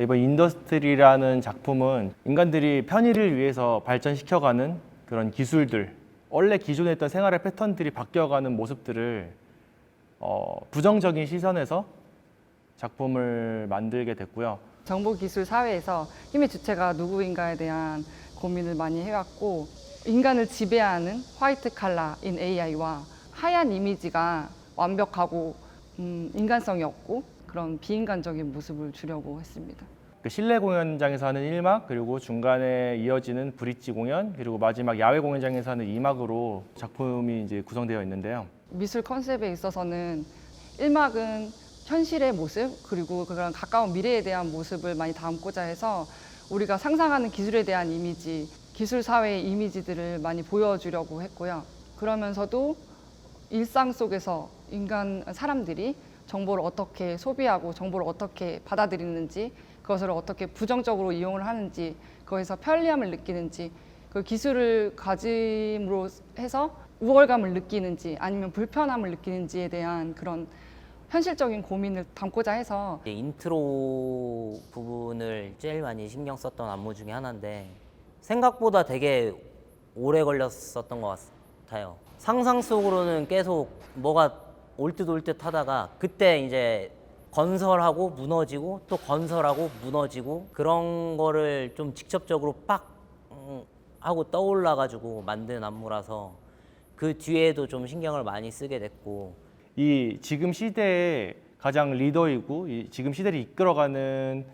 이번 인더스트리라는 작품은 인간들이 편의를 위해서 발전시켜가는 그런 기술들, 원래 기존에 있던 생활의 패턴들이 바뀌어가는 모습들을 부정적인 시선에서 작품을 만들게 됐고요. 정보기술 사회에서 힘의 주체가 누구인가에 대한 고민을 많이 해왔고, 인간을 지배하는 화이트 칼라인 AI와 하얀 이미지가 완벽하고 인간성이 없고 그런 비인간적인 모습을 주려고 했습니다. 그 실내 공연장에서 하는 1막, 그리고 중간에 이어지는 브릿지 공연, 그리고 마지막 야외 공연장에서 하는 2막으로 작품이 이제 구성되어 있는데요. 미술 컨셉에 있어서는 1막은 현실의 모습, 그리고 그런 가까운 미래에 대한 모습을 많이 담고자 해서 우리가 상상하는 기술에 대한 이미지, 기술 사회의 이미지들을 많이 보여주려고 했고요. 그러면서도 일상 속에서 사람들이 정보를 어떻게 소비하고 정보를 어떻게 받아들이는지, 그것을 어떻게 부정적으로 이용을 하는지, 거기서 편리함을 느끼는지, 그 기술을 가짐으로 해서 우월감을 느끼는지 아니면 불편함을 느끼는지에 대한 그런 현실적인 고민을 담고자 해서 인트로 부분을 제일 많이 신경 썼던 안무 중에 하나인데 생각보다 되게 오래 걸렸었던 것 같아요. 상상 속으로는 계속 뭐가 올 듯 올 듯 하다가 그때 이제 건설하고 무너지고 또 건설하고 무너지고 그런 거를 좀 직접적으로 빡 하고 떠올라 가지고 만든 안무라서 그 뒤에도 좀 신경을 많이 쓰게 됐고, 이 지금 시대의 가장 리더이고 이 지금 시대를 이끌어가는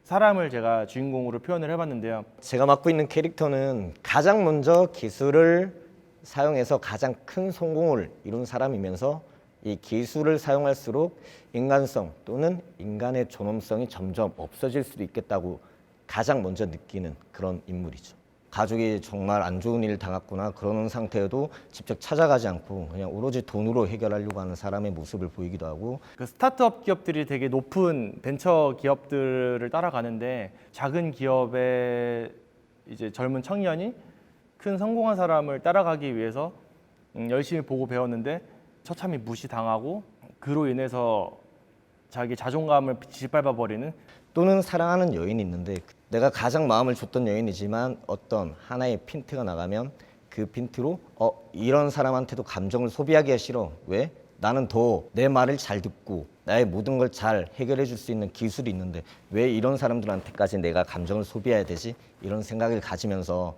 사람을 제가 주인공으로 표현을 해봤는데요. 제가 맡고 있는 캐릭터는 가장 먼저 기술을 사용해서 가장 큰 성공을 이룬 사람이면서 이 기술을 사용할수록 인간성 또는 인간의 존엄성이 점점 없어질 수도 있겠다고 가장 먼저 느끼는 그런 인물이죠. 가족이 정말 안 좋은 일을 당했거나 그러는 상태에도 직접 찾아가지 않고 그냥 오로지 돈으로 해결하려고 하는 사람의 모습을 보이기도 하고, 그 스타트업 기업들이 되게 높은 벤처 기업들을 따라가는데 작은 기업의 이제 젊은 청년이 큰 성공한 사람을 따라가기 위해서 열심히 보고 배웠는데 처참히 무시당하고 그로 인해서 자기 자존감을 짓밟아 버리는, 또는 사랑하는 여인이 있는데 내가 가장 마음을 줬던 여인이지만 어떤 하나의 핀트가 나가면 그 핀트로 이런 사람한테도 감정을 소비하기가 싫어. 왜? 나는 더 내 말을 잘 듣고 나의 모든 걸 잘 해결해 줄 수 있는 기술이 있는데 왜 이런 사람들한테까지 내가 감정을 소비해야 되지? 이런 생각을 가지면서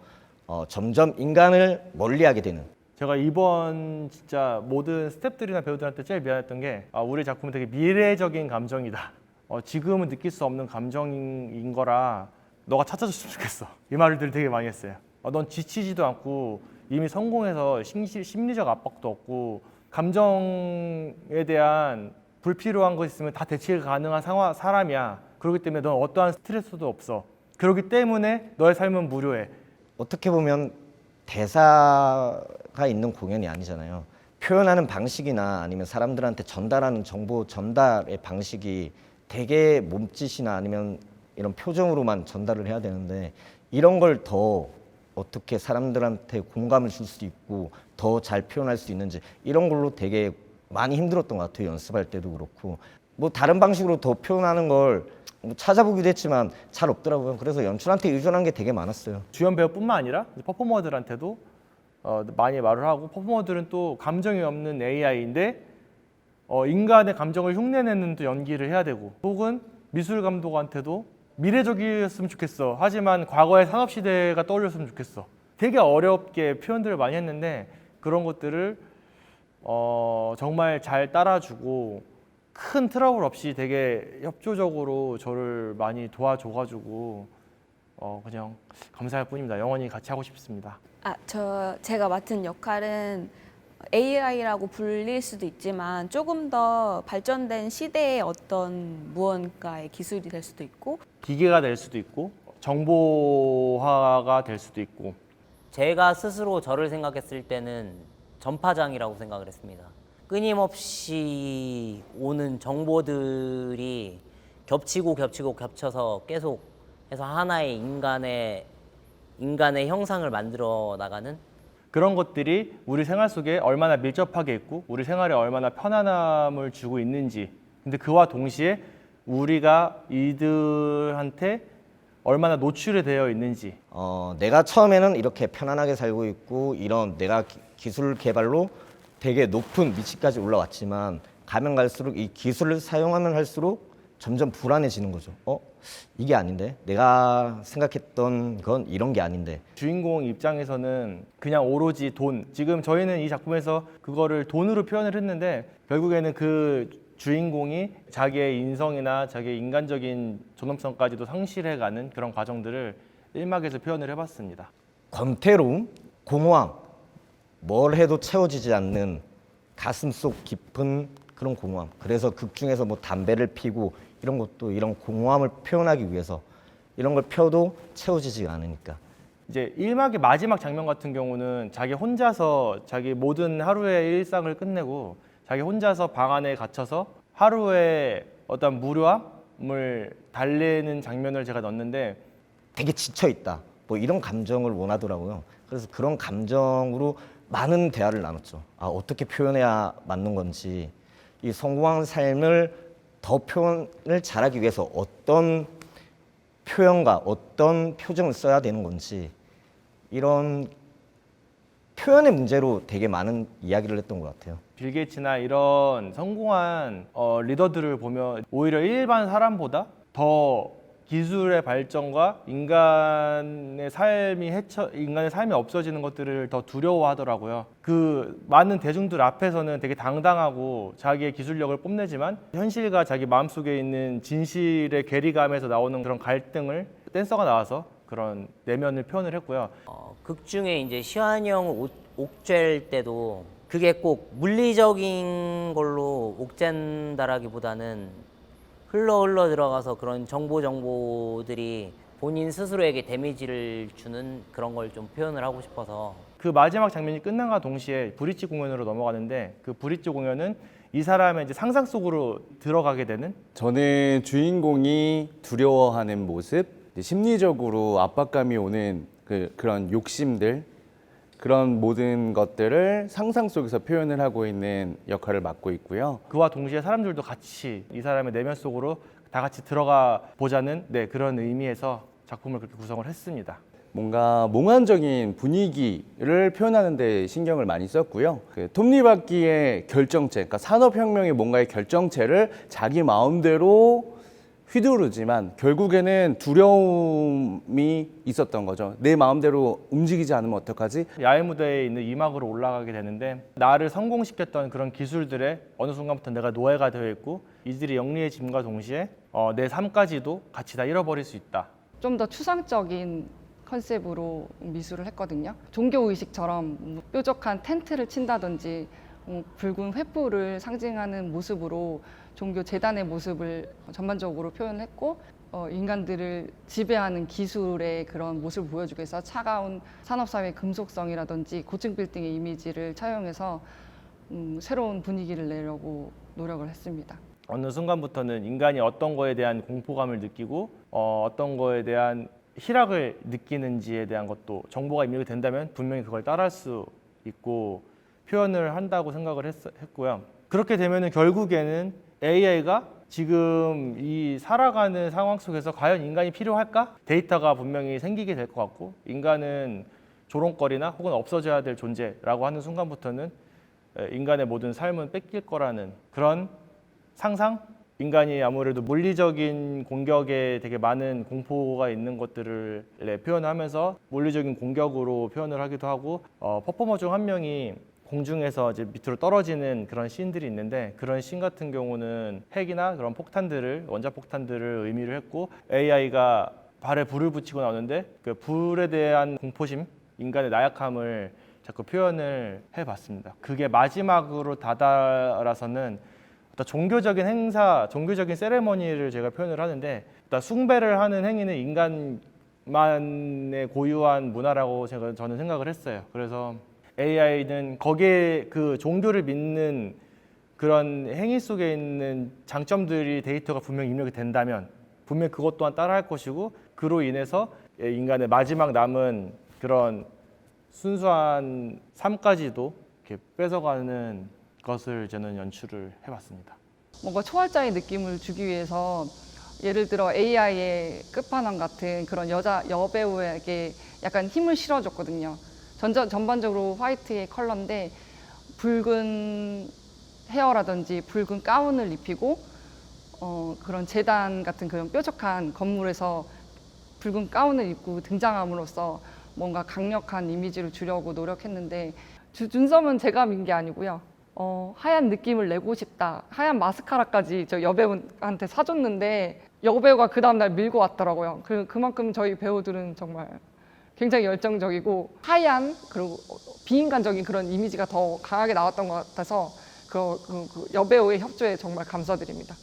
점점 인간을 멀리하게 되는. 제가 이번 진짜 모든 스태프들이나 배우들한테 제일 미안했던 게 우리 작품은 되게 미래적인 감정이다. 지금은 느낄 수 없는 감정인 거라 너가 찾아줬으면 좋겠어. 이 말을 되게 많이 했어요. 넌 지치지도 않고 이미 성공해서 심리적 압박도 없고 감정에 대한 불필요한 거 있으면 다 대체 가능한 사람이야. 그렇기 때문에 넌 어떠한 스트레스도 없어. 그렇기 때문에 너의 삶은 무료해. 어떻게 보면 대사가 있는 공연이 아니잖아요. 표현하는 방식이나 아니면 사람들한테 전달하는 정보 전달의 방식이 되게 몸짓이나 아니면 이런 표정으로만 전달을 해야 되는데 이런 걸 더 어떻게 사람들한테 공감을 줄 수 있고 더 잘 표현할 수 있는지 이런 걸로 되게 많이 힘들었던 것 같아요. 연습할 때도 그렇고 뭐 다른 방식으로 더 표현하는 걸 찾아보기도 했지만 잘 없더라고요. 그래서 연출한테 의존한 게 되게 많았어요. 주연 배우뿐만 아니라 퍼포머들한테도 많이 말을 하고, 퍼포머들은 또 감정이 없는 AI인데 인간의 감정을 흉내내는 또 연기를 해야 되고, 혹은 미술 감독한테도 미래적이었으면 좋겠어. 하지만 과거의 산업시대가 떠올렸으면 좋겠어. 되게 어렵게 표현들을 많이 했는데 그런 것들을 정말 잘 따라주고 큰 트러블 없이 되게 협조적으로 저를 많이 도와줘가지고 그냥 감사할 뿐입니다. 영원히 같이 하고 싶습니다. 제가 맡은 역할은 AI라고 불릴 수도 있지만 조금 더 발전된 시대의 어떤 무언가의 기술이 될 수도 있고, 기계가 될 수도 있고 정보화가 될 수도 있고. 제가 스스로 저를 생각했을 때는 전파장이라고 생각을 했습니다. 끊임없이 오는 정보들이 겹치고 겹쳐서 계속 해서 하나의 인간의 형상을 만들어 나가는, 그런 것들이 우리 생활 속에 얼마나 밀접하게 있고 우리 생활에 얼마나 편안함을 주고 있는지, 근데 그와 동시에 우리가 이들한테 얼마나 노출이 되어 있는지. 내가 처음에는 이렇게 편안하게 살고 있고 이런 내가 기술 개발로 되게 높은 위치까지 올라왔지만 가면 갈수록 이 기술을 사용하면 할수록 점점 불안해지는 거죠. 이게 아닌데? 내가 생각했던 건 이런 게 아닌데. 주인공 입장에서는 그냥 오로지 돈. 지금 저희는 이 작품에서 그거를 돈으로 표현을 했는데 결국에는 그 주인공이 자기의 인성이나 자기의 인간적인 존엄성까지도 상실해가는 그런 과정들을 1막에서 표현을 해봤습니다. 권태로움, 공허함, 뭘 해도 채워지지 않는 가슴 속 깊은 그런 공허함. 그래서 극 중에서 뭐 담배를 피고 이런 것도 이런 공허함을 표현하기 위해서 이런 걸 펴도 채워지지 않으니까. 이제 1막의 마지막 장면 같은 경우는 자기 혼자서 자기 모든 하루의 일상을 끝내고 자기 혼자서 방 안에 갇혀서 하루의 어떤 무료함을 달래는 장면을 제가 넣었는데 되게 지쳐 있다. 뭐 이런 감정을 원하더라고요. 그래서 그런 감정으로 많은 대화를 나눴죠. 어떻게 표현해야 맞는 건지, 이 성공한 삶을 더 표현을 잘하기 위해서 어떤 표현과 어떤 표정을 써야 되는 건지, 이런 표현의 문제로 되게 많은 이야기를 했던 것 같아요. 빌 게이츠나 이런 성공한 리더들을 보면 오히려 일반 사람보다 더 기술의 발전과 인간의 삶이 없어지는 것들을 더 두려워하더라고요. 그 많은 대중들 앞에서는 되게 당당하고 자기의 기술력을 뽐내지만 현실과 자기 마음속에 있는 진실의 괴리감에서 나오는 그런 갈등을 댄서가 나와서 그런 내면을 표현을 했고요. 극 중에 이제 시환형 옥죄일 때도 그게 꼭 물리적인 걸로 옥죄다라기보다는 흘러 들어가서 그런 정보들이 본인 스스로에게 데미지를 주는 그런 걸 좀 표현을 하고 싶어서. 그 마지막 장면이 끝난과 동시에 브릿지 공연으로 넘어가는데 그 브릿지 공연은 이 사람의 이제 상상 속으로 들어가게 되는. 저는 주인공이 두려워하는 모습, 심리적으로 압박감이 오는 그런 욕심들, 그런 모든 것들을 상상 속에서 표현을 하고 있는 역할을 맡고 있고요. 그와 동시에 사람들도 같이 이 사람의 내면 속으로 다 같이 들어가 보자는 그런 의미에서 작품을 그렇게 구성을 했습니다. 뭔가 몽환적인 분위기를 표현하는 데 신경을 많이 썼고요. 톱니바퀴의 결정체, 그러니까 산업혁명의 뭔가의 결정체를 자기 마음대로 휘두르지만 결국에는 두려움이 있었던 거죠. 내 마음대로 움직이지 않으면 어떡하지? 야외 무대에 있는 이막으로 올라가게 되는데 나를 성공시켰던 그런 기술들에 어느 순간부터 내가 노예가 되어 있고 이들이 영리해짐과 동시에 내 삶까지도 같이 다 잃어버릴 수 있다. 좀 더 추상적인 컨셉으로 미술을 했거든요. 종교 의식처럼 뾰족한 텐트를 친다든지 붉은 횃불을 상징하는 모습으로 종교 재단의 모습을 전반적으로 표현했고 인간들을 지배하는 기술의 그런 모습을 보여주기 위해서 차가운 산업사회의 금속성이라든지 고층 빌딩의 이미지를 차용해서 새로운 분위기를 내려고 노력을 했습니다. 어느 순간부터는 인간이 어떤 거에 대한 공포감을 느끼고 어떤 거에 대한 희락을 느끼는지에 대한 것도 정보가 입력이 된다면 분명히 그걸 따라할 수 있고 표현을 한다고 생각을 했고요. 그렇게 되면은 결국에는 AI가 지금 이 살아가는 상황 속에서 과연 인간이 필요할까? 데이터가 분명히 생기게 될 것 같고 인간은 조롱거리나 혹은 없어져야 될 존재라고 하는 순간부터는 인간의 모든 삶은 뺏길 거라는 그런 상상? 인간이 아무래도 물리적인 공격에 되게 많은 공포가 있는 것들을 표현하면서 물리적인 공격으로 표현을 하기도 하고 퍼포머 중 한 명이 공중에서 이제 밑으로 떨어지는 그런 씬들이 있는데 그런 씬 같은 경우는 핵이나 그런 폭탄들을 원자 폭탄들을 의미를 했고 AI가 발에 불을 붙이고 나오는데 그 불에 대한 공포심, 인간의 나약함을 자꾸 표현을 해봤습니다. 그게 마지막으로 다다라서는 어떤 종교적인 행사, 종교적인 세레머니를 제가 표현을 하는데 일단 숭배를 하는 행위는 인간만의 고유한 문화라고 저는 생각을 했어요. 그래서 AI는 거기에 그 종교를 믿는 그런 행위 속에 있는 장점들이 데이터가 분명히 입력이 된다면 분명히 그것 또한 따라할 것이고 그로 인해서 인간의 마지막 남은 그런 순수한 삶까지도 이렇게 뺏어가는 것을 저는 연출을 해봤습니다. 뭔가 초월자의 느낌을 주기 위해서 예를 들어 AI의 끝판왕 같은 그런 여배우에게 약간 힘을 실어줬거든요. 전반적으로 화이트의 컬러인데 붉은 헤어라든지 붉은 가운을 입히고 그런 재단 같은 그런 뾰족한 건물에서 붉은 가운을 입고 등장함으로써 뭔가 강력한 이미지를 주려고 노력했는데 눈썹은 제가 민 게 아니고요. 하얀 느낌을 내고 싶다. 하얀 마스카라까지 저 여배우한테 사줬는데 여배우가 그 다음날 밀고 왔더라고요. 그만큼 저희 배우들은 정말 굉장히 열정적이고 하얀 그리고 비인간적인 그런 이미지가 더 강하게 나왔던 것 같아서 그 여배우의 협조에 정말 감사드립니다.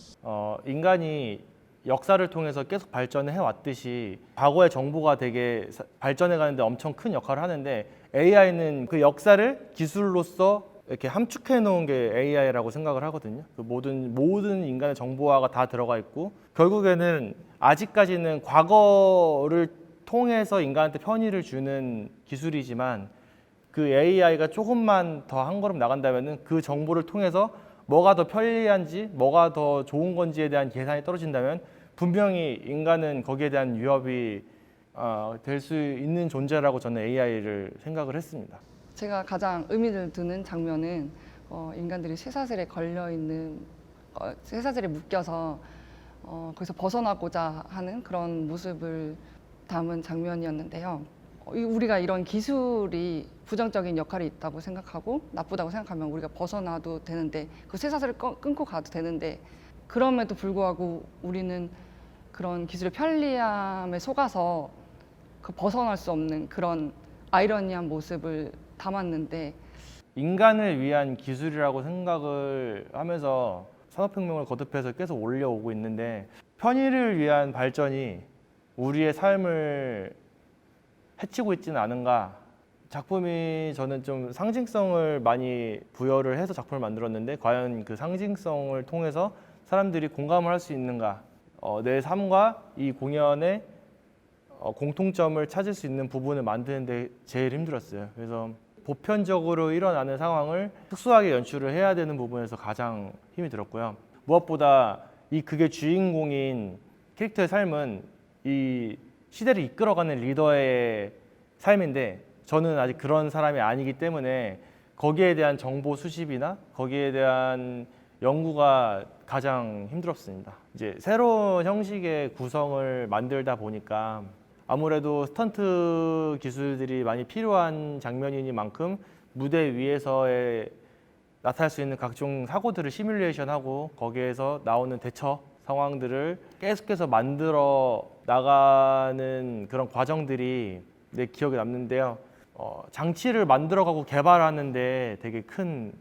인간이 역사를 통해서 계속 발전을 해왔듯이 과거의 정보가 되게 발전해 가는데 엄청 큰 역할을 하는데 AI는 그 역사를 기술로서 이렇게 함축해 놓은 게 AI라고 생각을 하거든요. 그 모든 인간의 정보화가 다 들어가 있고 결국에는 아직까지는 과거를 통해서 인간한테 편의를 주는 기술이지만 그 AI가 조금만 더 한 걸음 나간다면은 그 정보를 통해서 뭐가 더 편리한지 뭐가 더 좋은 건지에 대한 계산이 떨어진다면 분명히 인간은 거기에 대한 위협이 될 수 있는 존재라고 저는 AI를 생각을 했습니다. 제가 가장 의미를 두는 장면은 인간들이 쇠사슬에 걸려 있는 쇠사슬에 묶여서 거기서 벗어나고자 하는 그런 모습을 담은 장면이었는데요. 우리가 이런 기술이 부정적인 역할이 있다고 생각하고 나쁘다고 생각하면 우리가 벗어나도 되는데 그 쇠사슬을 끊고 가도 되는데 그럼에도 불구하고 우리는 그런 기술의 편리함에 속아서 그 벗어날 수 없는 그런 아이러니한 모습을 담았는데 인간을 위한 기술이라고 생각을 하면서 산업혁명을 거듭해서 계속 올려오고 있는데 편의를 위한 발전이 우리의 삶을 해치고 있지는 않은가. 작품이 저는 좀 상징성을 많이 부여를 해서 작품을 만들었는데 과연 그 상징성을 통해서 사람들이 공감을 할 수 있는가. 내 삶과 이 공연의 공통점을 찾을 수 있는 부분을 만드는데 제일 힘들었어요. 그래서 보편적으로 일어나는 상황을 특수하게 연출을 해야 되는 부분에서 가장 힘이 들었고요. 무엇보다 이 극의 주인공인 캐릭터의 삶은 이 시대를 이끌어가는 리더의 삶인데 저는 아직 그런 사람이 아니기 때문에 거기에 대한 정보 수집이나 거기에 대한 연구가 가장 힘들었습니다. 이제 새로운 형식의 구성을 만들다 보니까 아무래도 스턴트 기술들이 많이 필요한 장면이니만큼 무대 위에서의 나타날 수 있는 각종 사고들을 시뮬레이션하고 거기에서 나오는 대처 상황들을 계속해서 만들어 나가는 그런 과정들이 내 기억에 남는데요. 장치를 만들어가고 개발하는데 되게 큰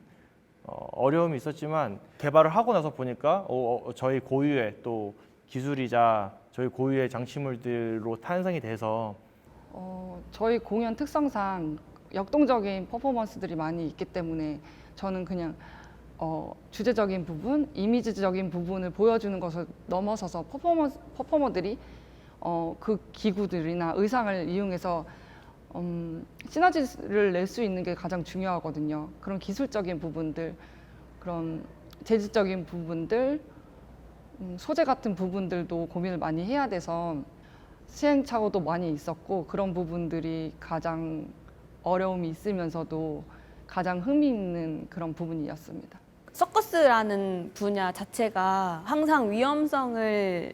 어려움이 있었지만 개발을 하고 나서 보니까 저희 고유의 또 기술이자 저희 고유의 장치물들로 탄생이 돼서 저희 공연 특성상 역동적인 퍼포먼스들이 많이 있기 때문에 저는 그냥 주제적인 부분, 이미지적인 부분을 보여주는 것을 넘어서서 퍼포머들이 그 기구들이나 의상을 이용해서 시너지를 낼 수 있는 게 가장 중요하거든요. 그런 기술적인 부분들, 그런 재질적인 부분들, 소재 같은 부분들도 고민을 많이 해야 돼서 시행착오도 많이 있었고 그런 부분들이 가장 어려움이 있으면서도 가장 흥미있는 그런 부분이었습니다. 서커스라는 분야 자체가 항상 위험성을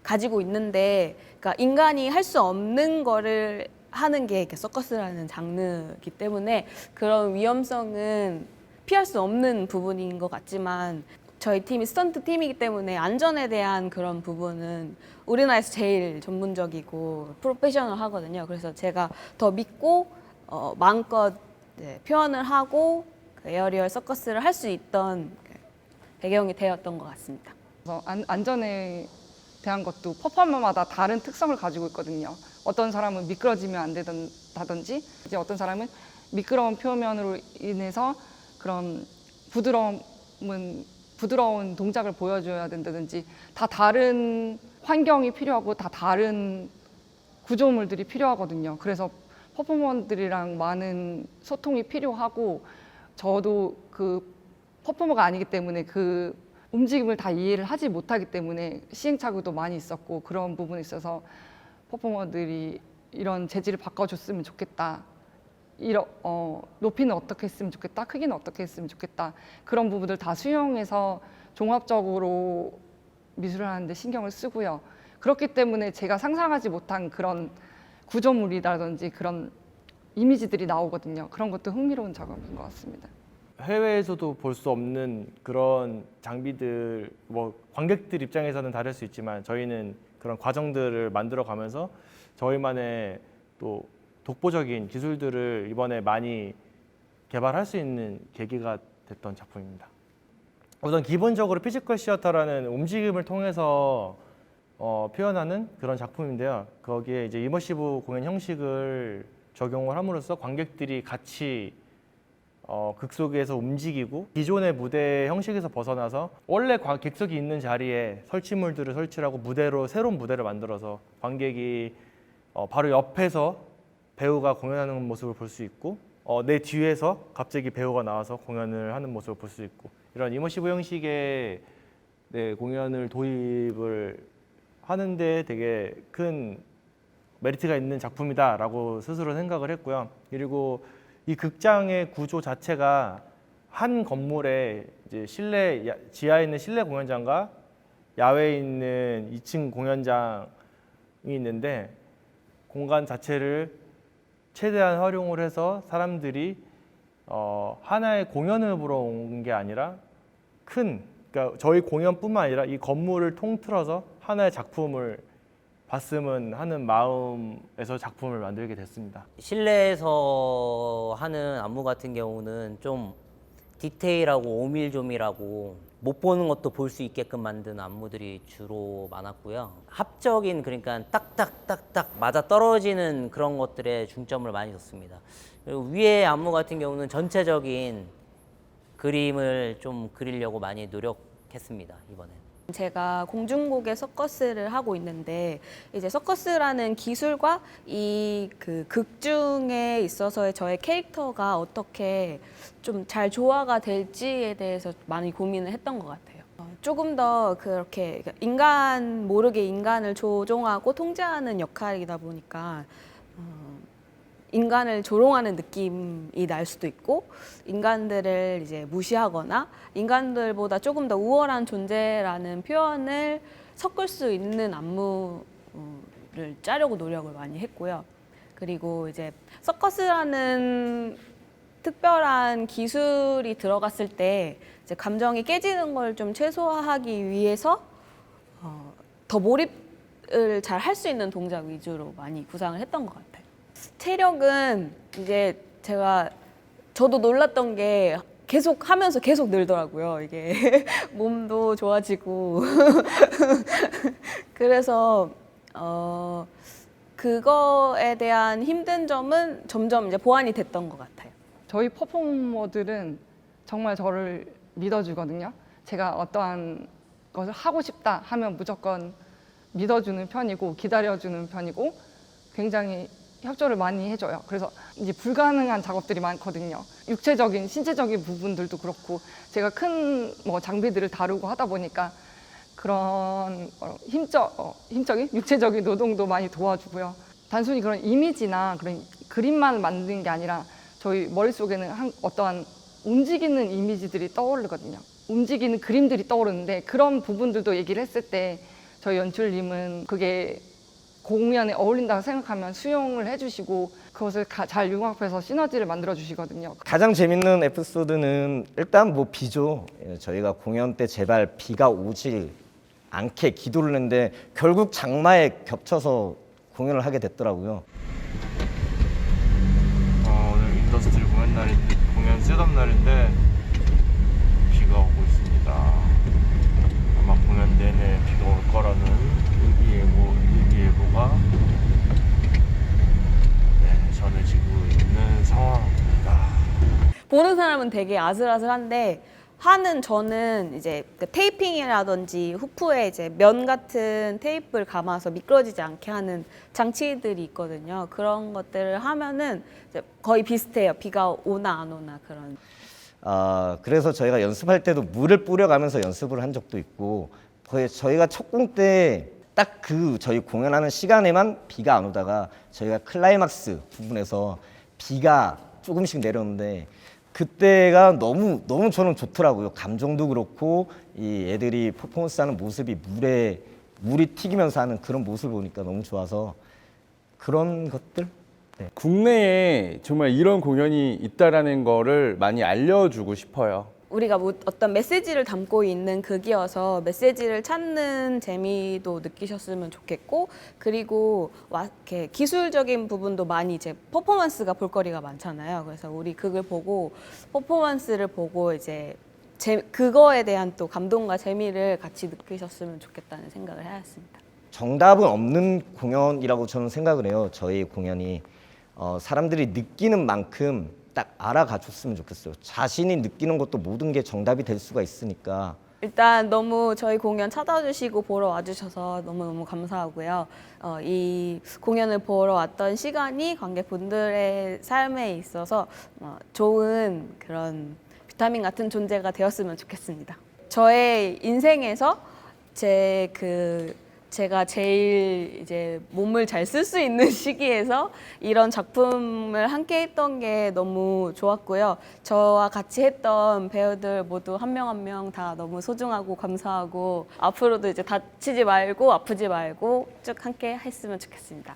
가지고 있는데, 그러니까 인간이 할 수 없는 거를 하는 게 이렇게 서커스라는 장르이기 때문에 그런 위험성은 피할 수 없는 부분인 것 같지만 저희 팀이 스턴트 팀이기 때문에 안전에 대한 그런 부분은 우리나라에서 제일 전문적이고 프로페셔널 하거든요. 그래서 제가 더 믿고 마음껏 표현을 하고 그 에어리얼 서커스를 할 수 있던 배경이 되었던 것 같습니다. 그래서 안전에 대한 것도 퍼포머마다 다른 특성을 가지고 있거든요. 어떤 사람은 미끄러지면 안 된다든지 이제 어떤 사람은 미끄러운 표면으로 인해서 그런 부드러운 동작을 보여줘야 된다든지 다 다른 환경이 필요하고 다 다른 구조물들이 필요하거든요. 그래서 퍼포머들이랑 많은 소통이 필요하고 저도 그 퍼포머가 아니기 때문에 그 움직임을 다 이해를 하지 못하기 때문에 시행착오도 많이 있었고 그런 부분에 있어서 퍼포머들이 이런 재질을 바꿔줬으면 좋겠다. 높이는 어떻게 했으면 좋겠다. 크기는 어떻게 했으면 좋겠다. 그런 부분들 다 수용해서 종합적으로 미술을 하는데 신경을 쓰고요. 그렇기 때문에 제가 상상하지 못한 그런 구조물이라든지 그런 이미지들이 나오거든요. 그런 것도 흥미로운 작업인 것 같습니다. 해외에서도 볼 수 없는 그런 장비들, 뭐 관객들 입장에서는 다를 수 있지만 저희는 그런 과정들을 만들어 가면서 저희만의 또 독보적인 기술들을 이번에 많이 개발할 수 있는 계기가 됐던 작품입니다. 우선 기본적으로 피지컬 시어터라는 움직임을 통해서 표현하는 그런 작품인데요. 거기에 이제 이머시브 공연 형식을 적용을 함으로써 관객들이 같이 극 속에서 움직이고 기존의 무대 형식에서 벗어나서 원래 객석이 있는 자리에 설치물들을 설치하고 무대로 새로운 무대를 만들어서 관객이 바로 옆에서 배우가 공연하는 모습을 볼 수 있고 내 뒤에서 갑자기 배우가 나와서 공연을 하는 모습을 볼 수 있고 이런 이머시브 형식의 공연을 도입을 하는데 되게 큰 메리트가 있는 작품이다라고 스스로 생각을 했고요. 그리고 이 극장의 구조 자체가 한 건물에 이제 지하에 있는 실내 공연장과 야외에 있는 2층 공연장이 있는데 공간 자체를 최대한 활용을 해서 사람들이 하나의 공연을 보러 온 게 아니라 그러니까 저희 공연뿐만 아니라 이 건물을 통틀어서 하나의 작품을 봤으면 하는 마음에서 작품을 만들게 됐습니다. 실내에서 하는 안무 같은 경우는 좀 디테일하고 오밀조밀하고 못 보는 것도 볼 수 있게끔 만든 안무들이 주로 많았고요. 합적인 그러니까 딱딱딱딱 맞아 떨어지는 그런 것들에 중점을 많이 뒀습니다. 그리고 위에 안무 같은 경우는 전체적인 그림을 좀 그리려고 많이 노력했습니다. 이번에. 제가 공중곡의 서커스를 하고 있는데 이제 서커스라는 기술과 이 그 극 중에 있어서의 저의 캐릭터가 어떻게 좀 잘 조화가 될지에 대해서 많이 고민을 했던 것 같아요. 조금 더 그렇게 인간 모르게 인간을 조종하고 통제하는 역할이다 보니까 인간을 조롱하는 느낌이 날 수도 있고 인간들을 이제 무시하거나 인간들보다 조금 더 우월한 존재라는 표현을 섞을 수 있는 안무를 짜려고 노력을 많이 했고요. 그리고 이제 서커스라는 특별한 기술이 들어갔을 때 이제 감정이 깨지는 걸 좀 최소화하기 위해서 더 몰입을 잘 할 수 있는 동작 위주로 많이 구상을 했던 것 같아요. 체력은 이제 저도 놀랐던 게 계속 하면서 계속 늘더라고요. 이게 몸도 좋아지고 그래서 그거에 대한 힘든 점은 점점 이제 보완이 됐던 것 같아요. 저희 퍼포머들은 정말 저를 믿어주거든요. 제가 어떠한 것을 하고 싶다 하면 무조건 믿어주는 편이고 기다려주는 편이고 굉장히 협조를 많이 해줘요. 그래서 이제 불가능한 작업들이 많거든요. 육체적인, 신체적인 부분들도 그렇고 제가 큰 장비들을 다루고 하다 보니까 그런 힘적인, 육체적인 노동도 많이 도와주고요. 단순히 그런 이미지나 그런 그림만 만드는 게 아니라 저희 머릿속에는 어떠한 움직이는 이미지들이 떠오르거든요. 움직이는 그림들이 떠오르는데 그런 부분들도 얘기를 했을 때 저희 연출님은 그게 공연에 어울린다고 생각하면 수용을 해주시고 그것을 잘 융합해서 시너지를 만들어 주시거든요. 가장 재밌는 에피소드는 일단 뭐 비죠. 저희가 공연 때 제발 비가 오질 않게 기도를 했는데 결국 장마에 겹쳐서 공연을 하게 됐더라고요. 오늘 인더스트리 공연 셋업 날인데 비가 오고 있습니다. 아마 공연 내내 비가 올 거라는 일기예보가 전해지고 있는 상황입니다. 보는 사람은 되게 아슬아슬한데 하는 저는 이제 그 테이핑이라든지 후프에 이제 면 같은 테이프를 감아서 미끄러지지 않게 하는 장치들이 있거든요. 그런 것들을 하면은 이제 거의 비슷해요. 비가 오나 안 오나 그런. 그래서 저희가 연습할 때도 물을 뿌려가면서 연습을 한 적도 있고 거의 저희가 첫 공 때 딱 그 저희 공연하는 시간에만 비가 안 오다가 저희가 클라이막스 부분에서 비가 조금씩 내렸는데 그때가 너무 저는 좋더라고요. 감정도 그렇고 이 애들이 퍼포먼스하는 모습이 물이 튀기면서 하는 그런 모습을 보니까 너무 좋아서 그런 것들. 네. 국내에 정말 이런 공연이 있다라는 거를 많이 알려주고 싶어요. 우리가 뭐 어떤 메시지를 담고 있는 극이어서 메시지를 찾는 재미도 느끼셨으면 좋겠고, 그리고 이렇게 기술적인 부분도 많이 이제 퍼포먼스가 볼거리가 많잖아요. 그래서 우리 극을 보고 퍼포먼스를 보고 이제 그거에 대한 또 감동과 재미를 같이 느끼셨으면 좋겠다는 생각을 하였습니다. 정답은 없는 공연이라고 저는 생각을 해요. 저희 공연이 사람들이 느끼는 만큼 딱 알아가줬으면 좋겠어요. 자신이 느끼는 것도 모든 게 정답이 될 수가 있으니까. 일단 너무 저희 공연 찾아주시고 보러 와주셔서 너무너무 감사하고요. 이 공연을 보러 왔던 시간이 관객분들의 삶에 있어서 좋은 그런 비타민 같은 존재가 되었으면 좋겠습니다. 저의 인생에서 제가 제일 이제 몸을 잘 쓸 수 있는 시기에서 이런 작품을 함께 했던 게 너무 좋았고요. 저와 같이 했던 배우들 모두 한 명 한 명 다 너무 소중하고 감사하고 앞으로도 이제 다치지 말고 아프지 말고 쭉 함께 했으면 좋겠습니다.